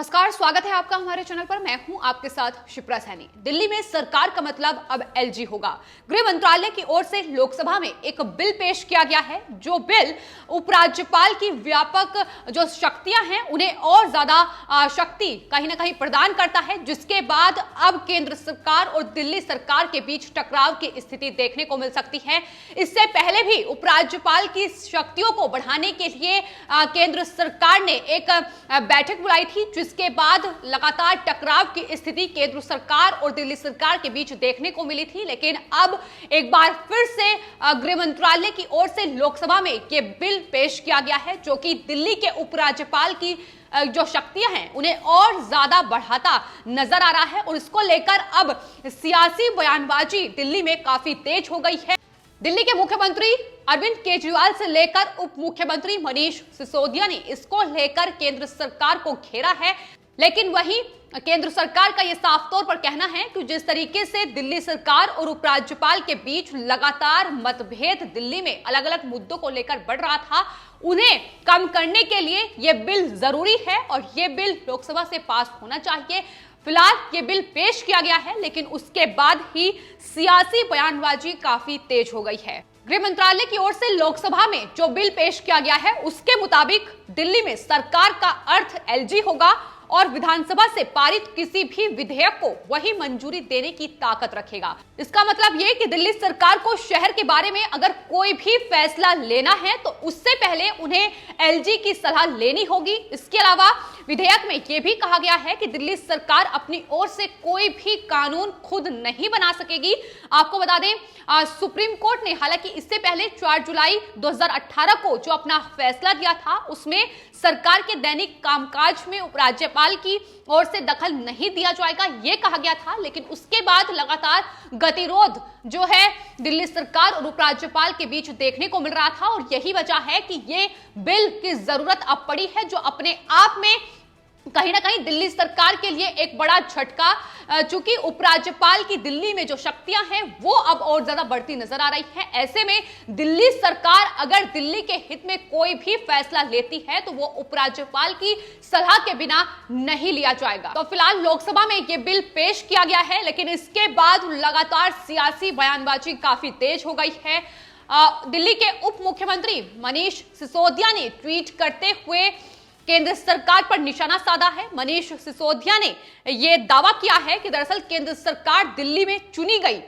नमस्कार, स्वागत है आपका हमारे चैनल पर। मैं हूं आपके साथ शिप्रा सैनी। दिल्ली में सरकार का मतलब अब एलजी होगा। गृह मंत्रालय की ओर से लोकसभा में एक बिल पेश किया गया है, जो बिल उपराज्यपाल की व्यापक जो शक्तियां हैं उन्हें और ज्यादा शक्ति कहीं ना कहीं प्रदान करता है, जिसके बाद अब केंद्र सरकार और दिल्ली सरकार के बीच टकराव की स्थिति देखने को मिल सकती है। इससे पहले भी उपराज्यपाल की शक्तियों को बढ़ाने के लिए केंद्र सरकार ने एक बैठक बुलाई थी, जिसके बाद लगातार टकराव की स्थिति केंद्र सरकार और दिल्ली सरकार के बीच देखने को मिली थी। लेकिन अब एक बार फिर से गृह मंत्रालय की ओर से लोकसभा में यह बिल पेश किया गया है, जो कि दिल्ली के उपराज्यपाल की जो शक्तियां हैं उन्हें और ज्यादा बढ़ाता नजर आ रहा है। और इसको लेकर अब सियासी बयानबाजी दिल्ली में काफी तेज हो गई है। दिल्ली के मुख्यमंत्री अरविंद केजरीवाल से लेकर उप मुख्यमंत्री मनीष सिसोदिया ने इसको लेकर केंद्र सरकार को घेरा है। लेकिन वहीं केंद्र सरकार का यह साफ तौर पर कहना है कि जिस तरीके से दिल्ली सरकार और उपराज्यपाल के बीच लगातार मतभेद दिल्ली में अलग अलग मुद्दों को लेकर बढ़ रहा था, उन्हें कम करने के लिए यह बिल जरूरी है और यह बिल लोकसभा से पास होना चाहिए। फिलहाल ये बिल पेश किया गया है, लेकिन उसके बाद ही सियासी बयानबाजी काफी तेज हो गई है। गृह मंत्रालय की ओर से लोकसभा में जो बिल पेश किया गया है, उसके मुताबिक दिल्ली में सरकार का अर्थ एलजी होगा और विधानसभा से पारित किसी भी विधेयक को वही मंजूरी देने की ताकत रखेगा। इसका मतलब यह कि दिल्ली सरकार को शहर के बारे में अगर कोई भी फैसला लेना है तो उससे पहले उन्हें एलजी की सलाह लेनी होगी। इसके अलावा विधेयक में यह भी कहा गया है कि दिल्ली सरकार अपनी ओर से कोई भी कानून खुद नहीं बना सकेगी। आपको बता दें, सुप्रीम कोर्ट ने हालांकि इससे पहले 4 जुलाई 2018 को जो अपना फैसला दिया था, उसमें सरकार के दैनिक कामकाज में उपराज्यपाल की ओर से दखल नहीं दिया जाएगा, यह कहा गया था। लेकिन उसके बाद लगातार गतिरोध जो है दिल्ली सरकार और उपराज्यपाल के बीच देखने को मिल रहा था और यही वजह है कि ये बिल की जरूरत अब पड़ी है, जो अपने आप में कहीं ना कहीं दिल्ली सरकार के लिए एक बड़ा झटका, चूंकि उपराज्यपाल की दिल्ली में जो शक्तियां हैं वो अब और ज्यादा बढ़ती नजर आ रही है। ऐसे में दिल्ली सरकार अगर दिल्ली के हित में कोई भी फैसला लेती है तो वो उपराज्यपाल की सलाह के बिना नहीं लिया जाएगा। तो फिलहाल लोकसभा में ये बिल पेश किया गया है, लेकिन इसके बाद लगातार सियासी बयानबाजी काफी तेज हो गई है। दिल्ली के उप मुख्यमंत्री मनीष सिसोदिया ने ट्वीट करते हुए केंद्र सरकार पर निशाना साधा है। मनीष सिसोदिया ने यह दावा किया है कि दरअसल केंद्र सरकार दिल्ली में चुनी गई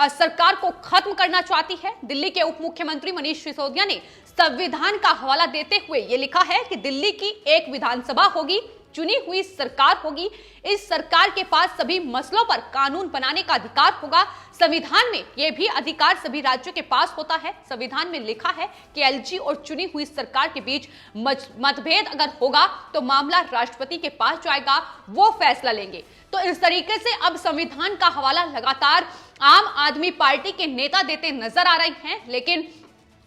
सरकार को खत्म करना चाहती है। दिल्ली के उप मुख्यमंत्री मनीष सिसोदिया ने संविधान का हवाला देते हुए यह लिखा है कि दिल्ली की एक विधानसभा होगी, चुनी हुई सरकार होगी। इस सरकार के पास सभी मसलों पर कानून बनाने का अधिकार होगा। संविधान में यह भी अधिकार सभी राज्यों के पास होता है। संविधान में लिखा है कि एलजी और चुनी हुई सरकार के बीच मतभेद अगर होगा तो मामला राष्ट्रपति के पास जाएगा, वो फैसला लेंगे। तो इस तरीके से अब संविधान का हवाला लगातार आम आदमी पार्टी के नेता देते नजर आ रहे हैं। लेकिन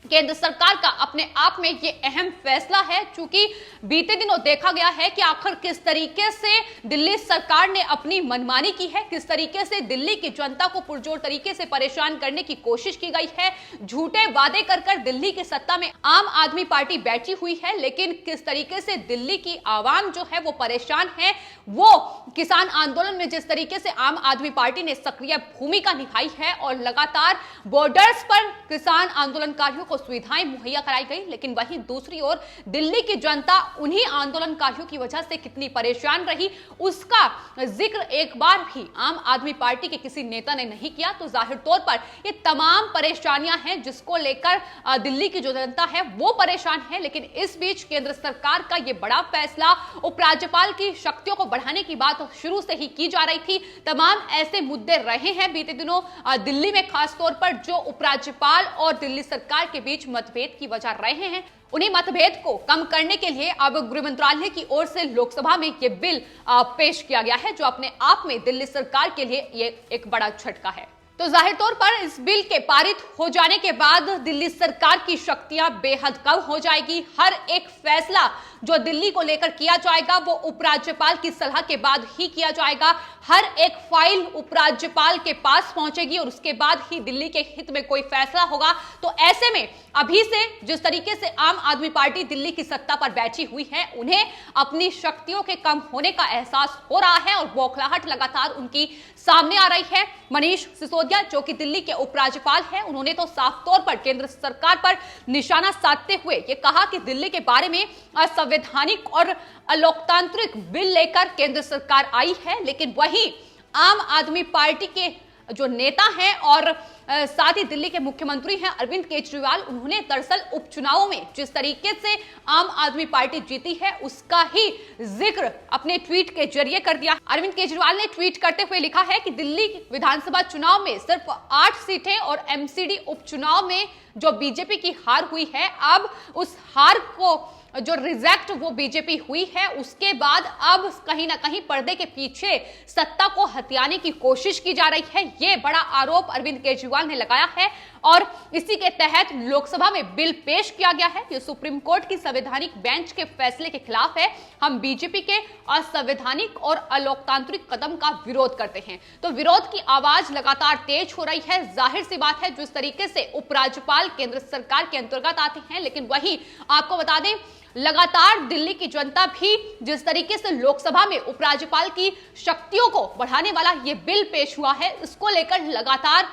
केंद्र सरकार का अपने आप में ये अहम फैसला है, क्योंकि बीते दिनों देखा गया है कि आखिर किस तरीके से दिल्ली सरकार ने अपनी मनमानी की है, किस तरीके से दिल्ली की जनता को पुरजोर तरीके से परेशान करने की कोशिश की गई है। झूठे वादे कर कर दिल्ली की सत्ता में आम आदमी पार्टी बैठी हुई है, लेकिन किस तरीके से दिल्ली की आवाम जो है वो परेशान है। वो किसान आंदोलन में जिस तरीके से आम आदमी पार्टी ने सक्रिय भूमिका निभाई है और लगातार बॉर्डर्स पर किसान आंदोलनकारियों को सुविधाएं मुहैया कराई गई, लेकिन वहीं दूसरी ओर दिल्ली की जनता उन्हीं आंदोलनकारियों की वजह से कितनी परेशान रही, उसका जिक्र एक बार भी आम आदमी पार्टी के किसी नेता ने नहीं किया। तो जाहिर तौर पर ये तमाम परेशानियां हैं जिसको लेकर दिल्ली की जो जनता है वो परेशान है। लेकिन इस बीच केंद्र सरकार का ये बड़ा फैसला, उपराज्यपाल की शक्तियों को बढ़ाने की बात शुरू से ही की जा रही थी। तमाम ऐसे मुद्दे रहे हैं बीते दिनों दिल्ली में, खास तौर पर जो उपराज्यपाल और दिल्ली सरकार के बीच मतभेद की वजह रहे हैं। उन्हीं मतभेद को कम करने के लिए अब गृह मंत्रालय की ओर से लोकसभा में यह बिल पेश किया गया है, जो अपने आप में दिल्ली सरकार के लिए ये एक बड़ा झटका है। तो जाहिर तौर पर इस बिल के पारित हो जाने के बाद दिल्ली सरकार की शक्तियां बेहद कम हो जाएगी। हर एक फैसला जो दिल्ली को लेकर किया जाएगा वो उपराज्यपाल की सलाह के बाद ही किया जाएगा। हर एक फाइल उपराज्यपाल के पास पहुंचेगी और उसके बाद ही दिल्ली के हित में कोई फैसला होगा। तो ऐसे में अभी से जिस तरीके से आम आदमी पार्टी दिल्ली की सत्ता पर बैठी हुई है, उन्हें अपनी शक्तियों के कम होने का एहसास हो रहा है और बौखलाहट लगातार उनकी सामने आ रही है। मनीष सिसोदिया जो कि दिल्ली के उपराज्यपाल हैं, उन्होंने तो साफ तौर पर केंद्र सरकार पर निशाना साधते हुए ये कहा कि दिल्ली के बारे में असंवैधानिक और अलोकतांत्रिक बिल लेकर केंद्र सरकार आई है, लेकिन वहीं आम आदमी पार्टी के जो नेता हैं और साथ ही दिल्ली के मुख्यमंत्री हैं अरविंद केजरीवाल, उन्होंने दरअसल उपचुनावों में जिस तरीके से आम आदमी पार्टी जीती है उसका ही जिक्र अपने ट्वीट के जरिए कर दिया। अरविंद केजरीवाल ने ट्वीट करते हुए लिखा है कि दिल्ली विधानसभा चुनाव में सिर्फ 8 सीटें और एमसीडी उपचुनाव में जो बीजेपी की हार हुई है, अब उस हार को जो रिजेक्ट वो बीजेपी हुई है, उसके बाद अब कहीं ना कहीं पर्दे के पीछे सत्ता को हथियाने की कोशिश की जा रही है। ये बड़ा आरोप अरविंद केजरीवाल ने लगाया है और इसी के तहत लोकसभा में बिल पेश किया गया है। ये सुप्रीम कोर्ट की संवैधानिक बेंच के फैसले के खिलाफ है। हम बीजेपी के असंवैधानिक और अलोकतांत्रिक कदम का विरोध करते हैं। तो विरोध की आवाज लगातार तेज हो रही है। जाहिर सी बात है जिस तरीके से उपराज्यपाल केंद्र सरकार के अंतर्गत आते हैं, लेकिन वहीं आपको बता दें लगातार दिल्ली की जनता भी जिस तरीके से लोकसभा में उपराज्यपाल की शक्तियों को बढ़ाने वाला ये बिल पेश हुआ है, इसको लेकर लगातार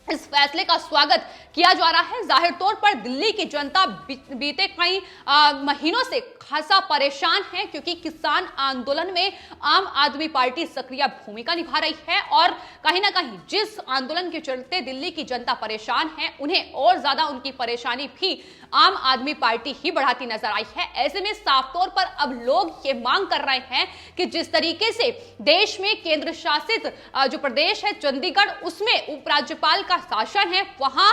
इस फैसले का स्वागत किया जा रहा है। जाहिर तौर पर दिल्ली की जनता बीते कई महीनों से खासा परेशान है, क्योंकि किसान आंदोलन में आम आदमी पार्टी सक्रिय भूमिका निभा रही है और कहीं ना कहीं जिस आंदोलन के चलते दिल्ली की जनता परेशान है, उन्हें और ज्यादा उनकी परेशानी भी आम आदमी पार्टी ही बढ़ाती नजर आई है। ऐसे में साफ तौर पर अब लोग ये मांग कर रहे हैं कि जिस तरीके से देश में केंद्र शासित जो प्रदेश है चंडीगढ़, उसमें उपराज्यपाल का शासन है, वहां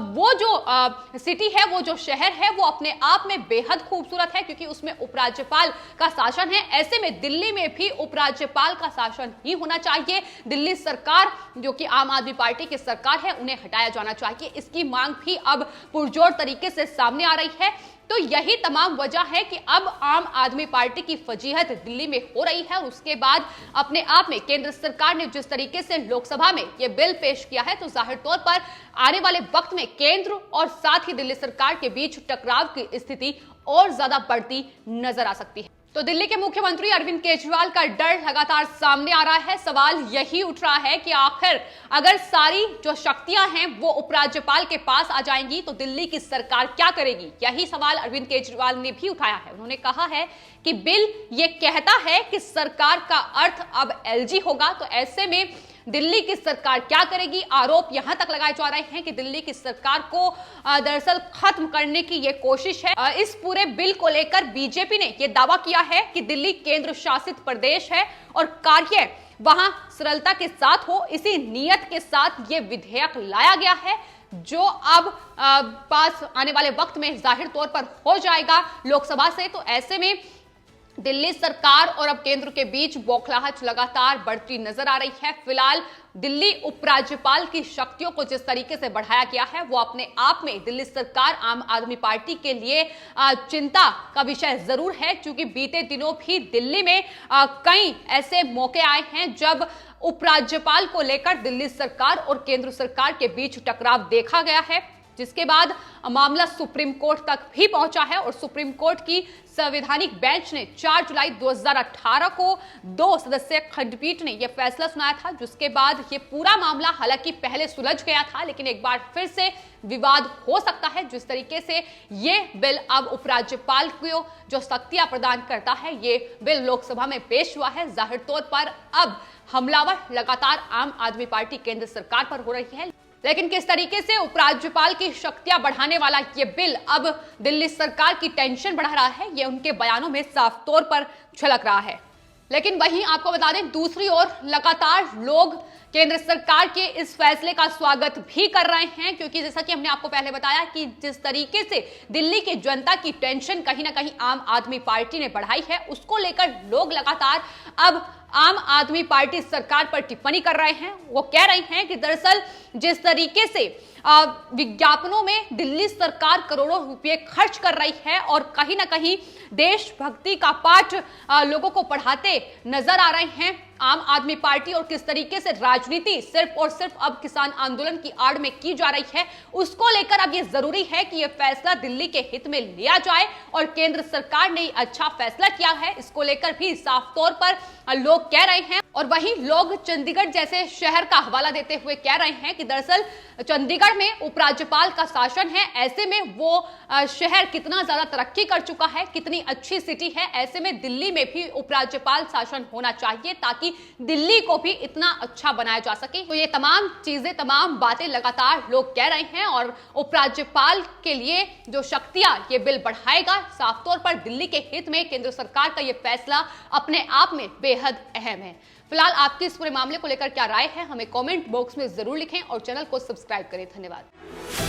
वो जो सिटी है, वो जो शहर है, वो अपने आप में बेहद खूबसूरत है क्योंकि उसमें उपराज्यपाल का शासन है। ऐसे में दिल्ली में भी उपराज्यपाल का शासन ही होना चाहिए। दिल्ली सरकार जो कि आम आदमी पार्टी की सरकार है, उन्हें हटाया जाना चाहिए। इसकी मांग भी अब पुरजोर तरीके से सामने आ रही है। तो यही तमाम वजह है कि अब आम आदमी पार्टी की फजीहत दिल्ली में हो रही है और उसके बाद अपने आप में केंद्र सरकार ने जिस तरीके से लोकसभा में यह बिल पेश किया है, तो जाहिर तौर पर आने वाले वक्त में केंद्र और साथ ही दिल्ली सरकार के बीच टकराव की स्थिति और ज्यादा बढ़ती नजर आ सकती है। तो दिल्ली के मुख्यमंत्री अरविंद केजरीवाल का डर लगातार सामने आ रहा है। सवाल यही उठ रहा है कि आखिर अगर सारी जो शक्तियां हैं वो उपराज्यपाल के पास आ जाएंगी तो दिल्ली की सरकार क्या करेगी। यही सवाल अरविंद केजरीवाल ने भी उठाया है। उन्होंने कहा है कि बिल ये कहता है कि सरकार का अर्थ अब एलजी होगा, तो ऐसे में दिल्ली की सरकार क्या करेगी। आरोप यहां तक लगाए जा रहे हैं कि दिल्ली की सरकार को दरअसल खत्म करने की यह कोशिश है। इस पूरे बिल को लेकर बीजेपी ने यह दावा किया है कि दिल्ली केंद्र शासित प्रदेश है और कार्य वहां सरलता के साथ हो, इसी नीयत के साथ यह विधेयक लाया गया है जो अब पास आने वाले वक्त में जाहिर तौर पर हो जाएगा लोकसभा से। तो ऐसे में दिल्ली सरकार और अब केंद्र के बीच बौखलाहट लगातार बढ़ती नजर आ रही है। फिलहाल दिल्ली उपराज्यपाल की शक्तियों को जिस तरीके से बढ़ाया गया है, वो अपने आप में दिल्ली सरकार आम आदमी पार्टी के लिए चिंता का विषय जरूर है, क्योंकि बीते दिनों भी दिल्ली में कई ऐसे मौके आए हैं जब उपराज्यपाल को लेकर दिल्ली सरकार और केंद्र सरकार के बीच टकराव देखा गया है, जिसके बाद मामला सुप्रीम कोर्ट तक भी पहुंचा है और सुप्रीम कोर्ट की संवैधानिक बेंच ने 4 जुलाई 2018 को 2 सदस्यीय खंडपीठ ने यह फैसला सुनाया था, जिसके बाद यह पूरा मामला हालांकि पहले सुलझ गया था, लेकिन एक बार फिर से विवाद हो सकता है। जिस तरीके से यह बिल अब उपराज्यपाल को जो शक्तियां प्रदान करता है, यह बिल लोकसभा में पेश हुआ है। जाहिर तौर पर अब हमलावर लगातार आम आदमी पार्टी केंद्र सरकार पर हो रही है, लेकिन किस तरीके से उपराज्यपाल की शक्तियां बढ़ाने वाला ये बिल अब दिल्ली सरकार की टेंशन बढ़ा रहा है, ये उनके बयानों में साफ तौर पर झलक रहा है। लेकिन वहीं आपको बता दें, दूसरी ओर लगातार लोग केंद्र सरकार के इस फैसले का स्वागत भी कर रहे हैं, क्योंकि जैसा कि हमने आपको पहले बताया कि जिस तरीके से दिल्ली की जनता की टेंशन कहीं ना कहीं आम आदमी पार्टी ने बढ़ाई है, उसको लेकर लोग लगातार अब आम आदमी पार्टी सरकार पर टिप्पणी कर रहे हैं। वो कह रहे हैं कि दरअसल जिस तरीके से विज्ञापनों में दिल्ली सरकार करोड़ों रुपए खर्च कर रही है और कहीं ना कहीं देशभक्ति का पाठ लोगों को पढ़ाते नजर आ रहे हैं आम आदमी पार्टी, और किस तरीके से राजनीति सिर्फ और सिर्फ अब किसान आंदोलन की आड़ में की जा रही है, उसको लेकर अब ये जरूरी है कि यह फैसला दिल्ली के हित में लिया जाए। और केंद्र सरकार ने अच्छा फैसला किया है, इसको लेकर भी साफ तौर पर लोग कह रहे हैं। और वहीं लोग चंडीगढ़ जैसे शहर का हवाला देते हुए कह रहे हैं कि दरअसल चंडीगढ़ में उपराज्यपाल का शासन है, ऐसे में वो शहर कितना ज्यादा तरक्की कर चुका है, कितनी अच्छी सिटी है, ऐसे में दिल्ली में भी उपराज्यपाल शासन होना चाहिए ताकि दिल्ली को भी इतना अच्छा बनाया जा सके। तो ये तमाम चीजें, तमाम बातें लगातार लोग कह रहे हैं और उपराज्यपाल के लिए जो शक्तियां ये बिल बढ़ाएगा, साफ तौर पर दिल्ली के हित में केंद्र सरकार का ये फैसला अपने आप में बेहद अहम है। फिलहाल आपके इस पूरे मामले को लेकर क्या राय है, हमें कमेंट बॉक्स में जरूर लिखें और चैनल को सब्सक्राइब करें। धन्यवाद।